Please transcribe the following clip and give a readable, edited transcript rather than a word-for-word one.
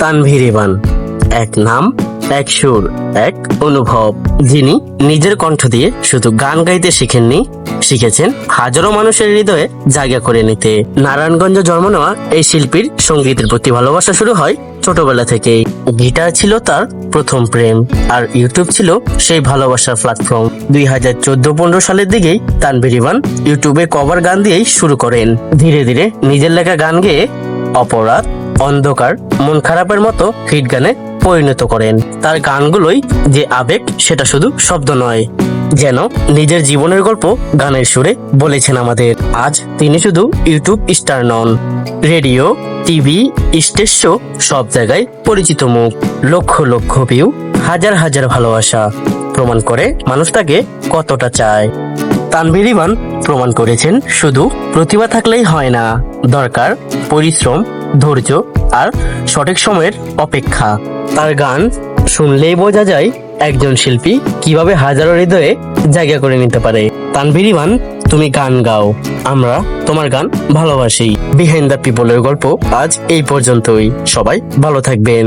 Tanvir Ivan. এক নাম, এক সুর, এক অনুভব। যিনি নিজের কণ্ঠ দিয়ে শুধু গান গাইতে শিখেননি, শিখেছেন হাজারো মানুষের হৃদয়ে জায়গা করে নিতে। নারায়ণগঞ্জে জন্ম নেওয়া এই শিল্পীর সঙ্গীতের প্রতি ভালোবাসা শুরু হয় ছোটবেলা থেকেই। গিটার ছিল তার প্রথম প্রেম, আর ইউটিউব ছিল সেই ভালোবাসার প্ল্যাটফর্ম। 2014-15 সালের দিকেই তানভীর ইভান ইউটিউবে কভার গান দিয়েই শুরু করেন। ধীরে ধীরে নিজের লেখা গান গেয়ে অপরাধ, অন্ধকার, মন খারাপের মতো হিট গানে পরিণত করেন। তার গানগুলোই যে আবেগ, সেটা শুধু শব্দ নয়, যেন নিজের জীবনের গল্প গানের সুরে বলেছেন আমাদের। আজ তিনি শুধু ইউটিউব স্টার নন, রেডিও, টিভি, স্টেজ শো, সব জায়গায় পরিচিত মুখ। লক্ষ লক্ষ ভিউ, হাজার হাজার ভালোবাসা প্রমাণ করে মানুষ তাকে কতটা চায়। তানভীর ইভান প্রমাণ করেছেন শুধু প্রতিভা থাকলেই হয় না, দরকার পরিশ্রম, ধৈর্য আর সঠিক সময়ের অপেক্ষা। তার গান শুনলেই বোঝা যায় একজন শিল্পী কিভাবে হাজারো হৃদয়ে জায়গা করে নিতে পারে। তানভীর ইভান, তুমি গান গাও, আমরা তোমার গান ভালোবাসি। বিহাইন্ড দ্য পিপলের গল্প আজ এই পর্যন্তই। সবাই ভালো থাকবেন।